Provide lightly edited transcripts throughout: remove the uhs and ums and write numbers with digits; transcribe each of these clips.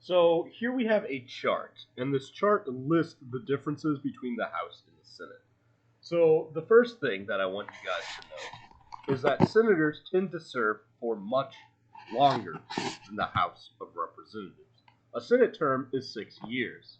So here we have a chart, and this chart lists the differences between the House and the Senate. So the first thing that I want you guys to know is that senators tend to serve for much longer than the House of Representatives. A Senate term is 6 years.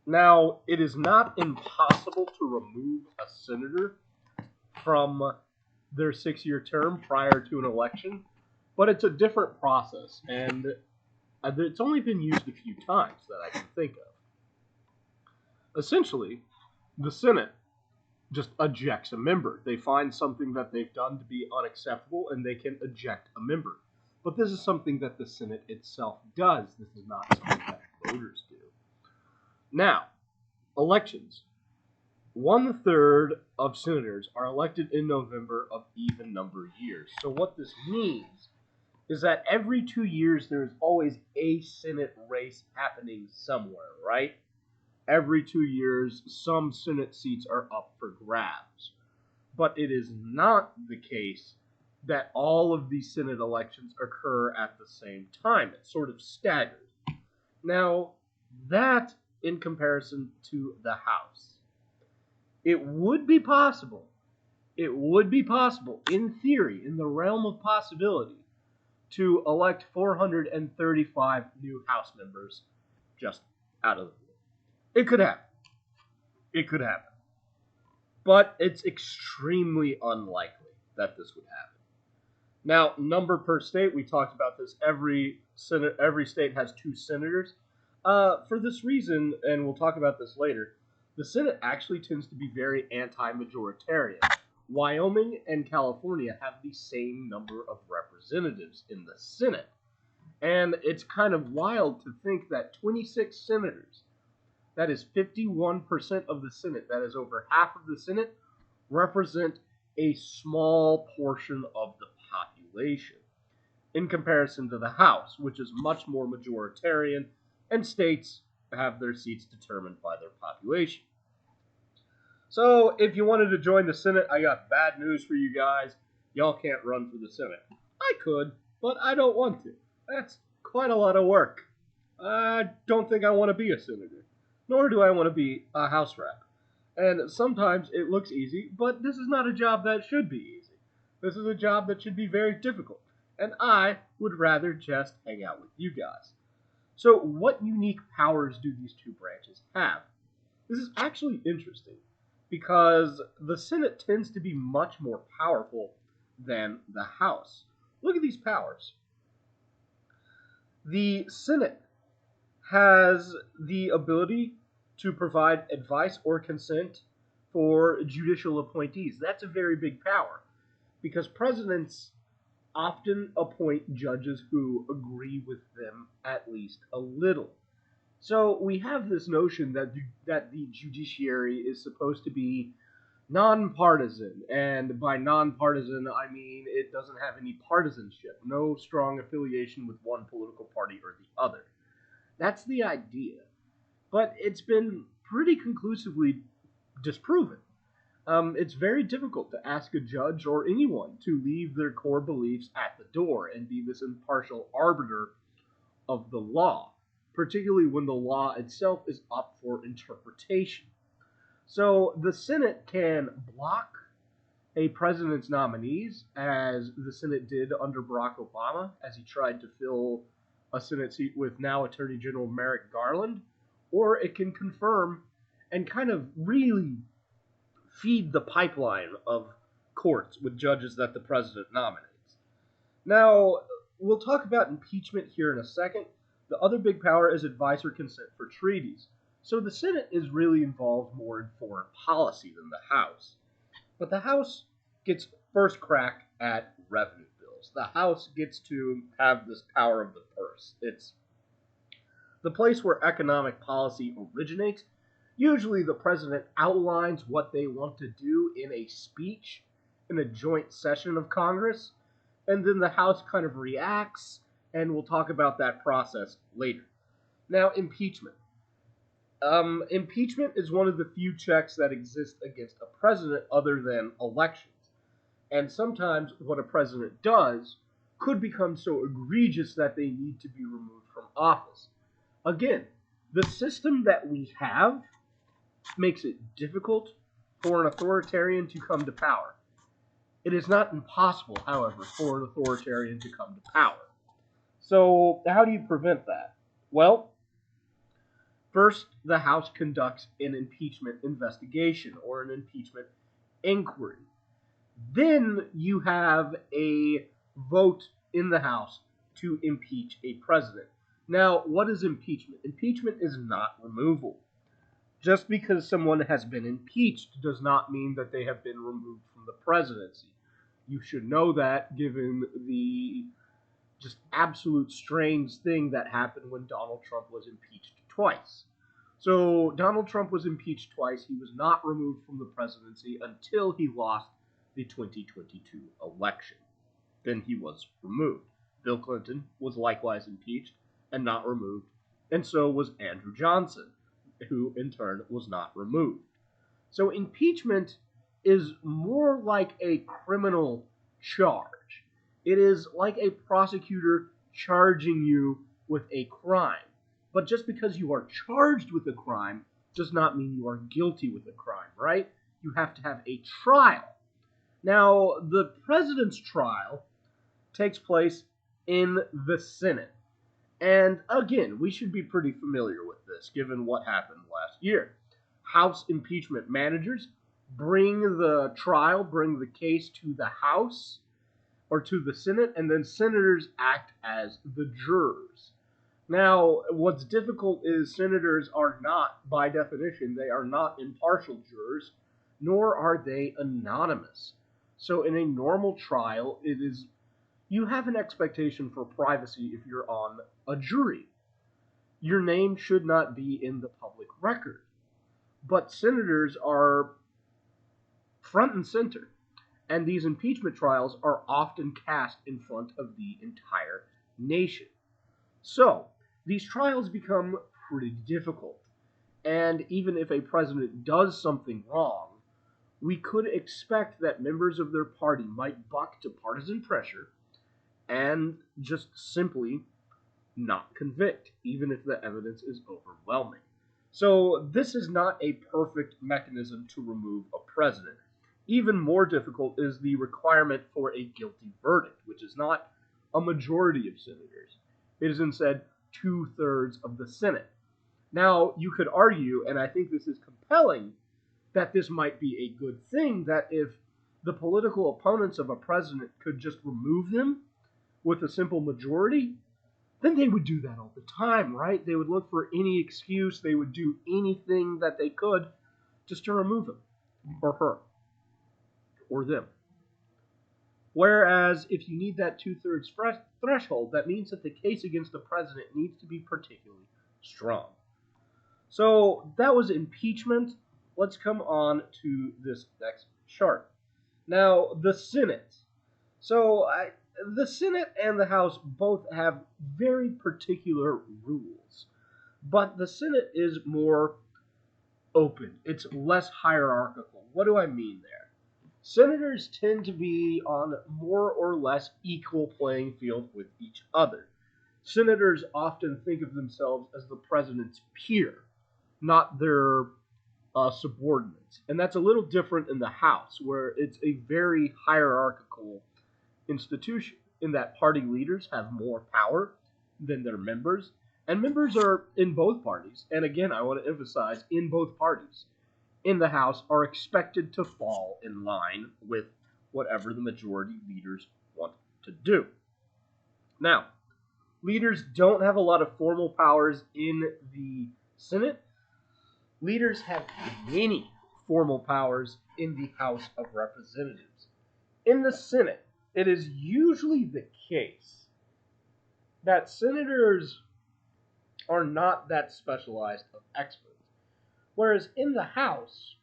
Now, it is not impossible to remove a senator from their 6 year term prior to an election, but it's a different process, and it's only been used a few times that I can think of. Essentially, the Senate just ejects a member. They find something that they've done to be unacceptable and they can eject a member. But this is something that the Senate itself does. This is not something that voters do. Now, elections. 1/3 of senators are elected in November of even number years. So what this means is that every 2 years there's always a Senate race happening somewhere, right? Every 2 years, some Senate seats are up for grabs. But it is not the case that all of these Senate elections occur at the same time. It's sort of staggered. Now, that in comparison to the House. It would be possible, in theory, in the realm of possibility, to elect 435 new House members just out of the blue. It could happen. It could happen. But it's extremely unlikely that this would happen. Now, number per state, we talked about this. Every state has two senators. For this reason, and we'll talk about this later, the Senate actually tends to be very anti-majoritarian. Wyoming and California have the same number of representatives in the Senate. And it's kind of wild to think that 26 senators, that is 51% of the Senate, that is over half of the Senate, represent a small portion of the population in comparison to the House, which is much more majoritarian, and states have their seats determined by their population. So, if you wanted to join the Senate, I got bad news for you guys. Y'all can't run for the Senate. I could, but I don't want to. That's quite a lot of work. I don't think I want to be a senator, nor do I want to be a House rep. And sometimes it looks easy, but this is not a job that should be easy. This is a job that should be very difficult, and I would rather just hang out with you guys. So, what unique powers do these two branches have? This is actually interesting because the Senate tends to be much more powerful than the House. Look at these powers. The Senate has the ability to provide advice or consent for judicial appointees. That's a very big power because presidents often appoint judges who agree with them at least a little. So we have this notion that the judiciary is supposed to be nonpartisan, and by nonpartisan I mean it doesn't have any partisanship, no strong affiliation with one political party or the other. That's the idea, but it's been pretty conclusively disproven. It's very difficult to ask a judge or anyone to leave their core beliefs at the door and be this impartial arbiter of the law, particularly when the law itself is up for interpretation. So the Senate can block a president's nominees, as the Senate did under Barack Obama, as he tried to fill a Senate seat with now Attorney General Merrick Garland, or it can confirm and kind of really feed the pipeline of courts with judges that the president nominates. Now, we'll talk about impeachment here in a second. The other big power is advice or consent for treaties. So the Senate is really involved more in foreign policy than the House. But the House gets first crack at revenue bills. The House gets to have this power of the purse. It's the place where economic policy originates. Usually, the president outlines what they want to do in a speech in a joint session of Congress, and then the House kind of reacts, and we'll talk about that process later. Now, impeachment. Impeachment is one of the few checks that exist against a president other than elections. And sometimes what a president does could become so egregious that they need to be removed from office. Again, the system that we have makes it difficult for an authoritarian to come to power. It is not impossible, however, for an authoritarian to come to power. So, how do you prevent that? Well, first, the House conducts an impeachment investigation or an impeachment inquiry. Then you have a vote in the House to impeach a president. Now, what is impeachment? Impeachment is not removal. Just because someone has been impeached does not mean that they have been removed from the presidency. You should know that given the just absolute strange thing that happened when Donald Trump was impeached twice. So, Donald Trump was impeached twice. He was not removed from the presidency until he lost the 2022 election. Then he was removed. Bill Clinton was likewise impeached and not removed, and so was Andrew Johnson, who in turn was not removed. So impeachment is more like a criminal charge. It is like a prosecutor charging you with a crime. But just because you are charged with a crime does not mean you are guilty with a crime, right? You have to have a trial. Now, the president's trial takes place in the Senate. And again, we should be pretty familiar with this given what happened last year. House impeachment managers bring the case to the House or to the Senate, and then senators act as the jurors. Now, what's difficult is senators are not, by definition, they are not impartial jurors, nor are they anonymous. So in a normal trial, you have an expectation for privacy if you're on a jury. Your name should not be in the public record. But senators are front and center, and these impeachment trials are often cast in front of the entire nation. So, these trials become pretty difficult. And even if a president does something wrong, we could expect that members of their party might buck to partisan pressure and just simply not convict, even if the evidence is overwhelming. So, this is not a perfect mechanism to remove a president. Even more difficult is the requirement for a guilty verdict, which is not a majority of senators. It is instead 2/3 of the Senate. Now, you could argue, and I think this is compelling, that this might be a good thing, that if the political opponents of a president could just remove them with a simple majority, then they would do that all the time, right? They would look for any excuse, they would do anything that they could just to remove him, or her, or them. Whereas if you need that 2/3 threshold, that means that the case against the president needs to be particularly strong. So that was impeachment. Let's come on to this next chart. Now, the Senate. The Senate and the House both have very particular rules, but the Senate is more open. It's less hierarchical. What do I mean there? Senators tend to be on more or less equal playing field with each other. Senators often think of themselves as the president's peer, not their subordinates. And that's a little different in the House, where it's a very hierarchical institution, in that party leaders have more power than their members. And members are in both parties, and again, I want to emphasize in both parties, in the House are expected to fall in line with whatever the majority leaders want to do. Now, leaders don't have a lot of formal powers in the Senate. Leaders have many formal powers in the House of Representatives. In the Senate, it is usually the case that senators are not that specialized of experts. Whereas in the House,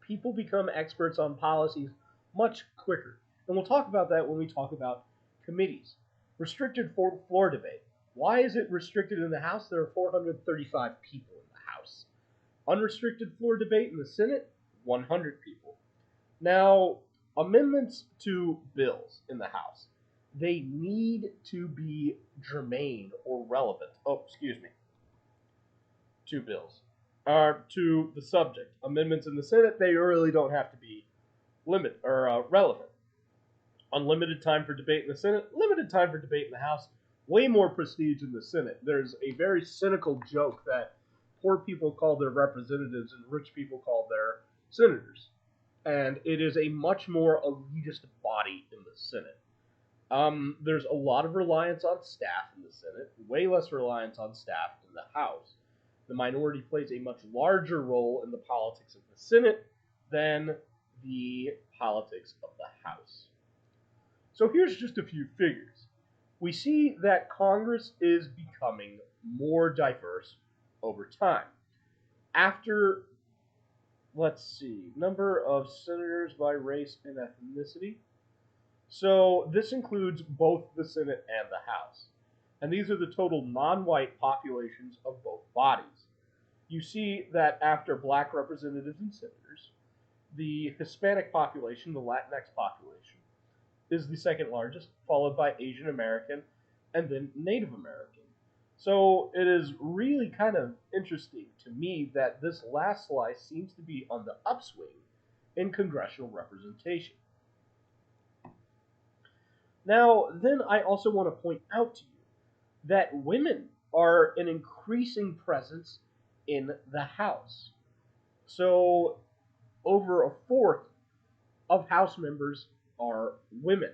people become experts on policies much quicker. And we'll talk about that when we talk about committees. Restricted floor debate. Why is it restricted in the House? There are 435 people in the House. Unrestricted floor debate in the Senate, 100 people. Now, amendments to bills in the House. they need to be germane or relevant. Oh, excuse me. Two bills are to the subject. Amendments in the Senate, they really don't have to be relevant. Unlimited time for debate in the Senate, limited time for debate in the House. Way more prestige in the Senate. There's a very cynical joke that poor people call their representatives and rich people call their senators. And it is a much more elitist body in the Senate. There's a lot of reliance on staff in the Senate, way less reliance on staff in the House. The minority plays a much larger role in the politics of the Senate than the politics of the House. So here's just a few figures. We see that Congress is becoming more diverse over time. After, let's see, number of senators by race and ethnicity. So this includes both the Senate and the House. And these are the total non-white populations of both bodies. You see that after black representatives and senators, the Hispanic population, the Latinx population, is the second largest, followed by Asian American and then Native American. So it is really kind of interesting to me that this last slice seems to be on the upswing in congressional representation. Now, then I also want to point out to you that women are an increasing presence in the House. So over a fourth of House members are women.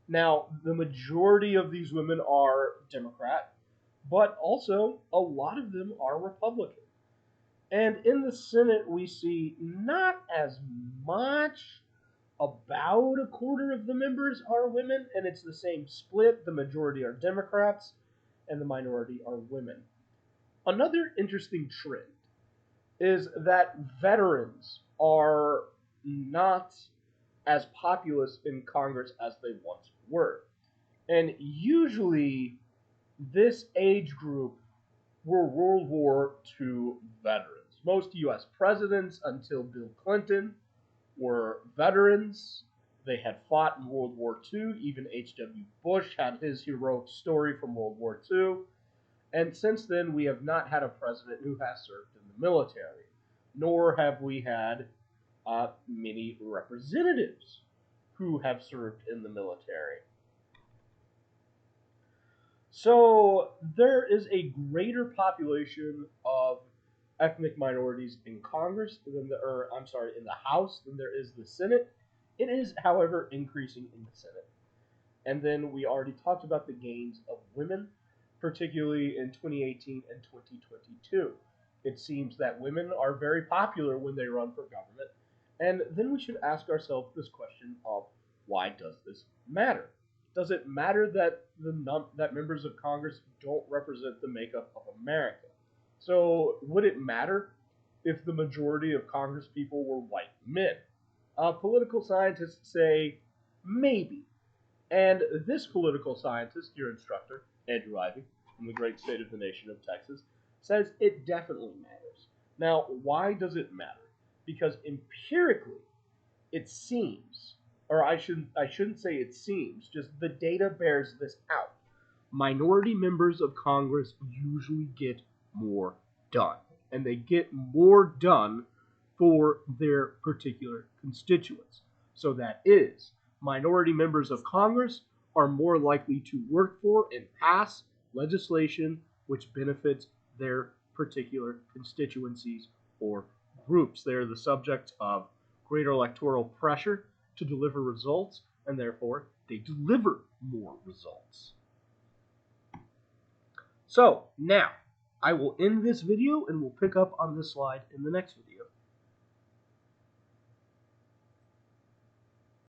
Now, the majority of these women are Democrat, but also a lot of them are Republican. And in the Senate, we see not as much. About a quarter of the members are women, and it's the same split. The majority are Democrats, and the minority are women. Another interesting trend is that veterans are not as populous in Congress as they once were. And usually, this age group were World War II veterans. Most U.S. presidents until Bill Clinton were veterans. They had fought in World War II. Even H.W. Bush had his heroic story from World War II. And since then, we have not had a president who has served in the military, nor have we had many representatives who have served in the military. So there is a greater population of ethnic minorities in Congress in the House than there is the Senate. It is, however, increasing in the Senate. And then we already talked about the gains of women, particularly in 2018 and 2022. It seems that women are very popular when they run for government. And then we should ask ourselves this question of why does this matter? Does it matter that that members of Congress don't represent the makeup of America? So would it matter if the majority of Congress people were white men? Political scientists say maybe. And this political scientist, your instructor, Andrew Ivy, from the great state of the nation of Texas, says it definitely matters. Now, why does it matter? Because empirically, it seems, or I shouldn't say it seems, just the data bears this out. Minority members of Congress usually get more done, and they get more done for their particular constituents. So that is, minority members of Congress are more likely to work for and pass legislation which benefits their particular constituencies or groups. They are the subject of greater electoral pressure to deliver results, and therefore they deliver more results. So now I will end this video and we'll pick up on this slide in the next video.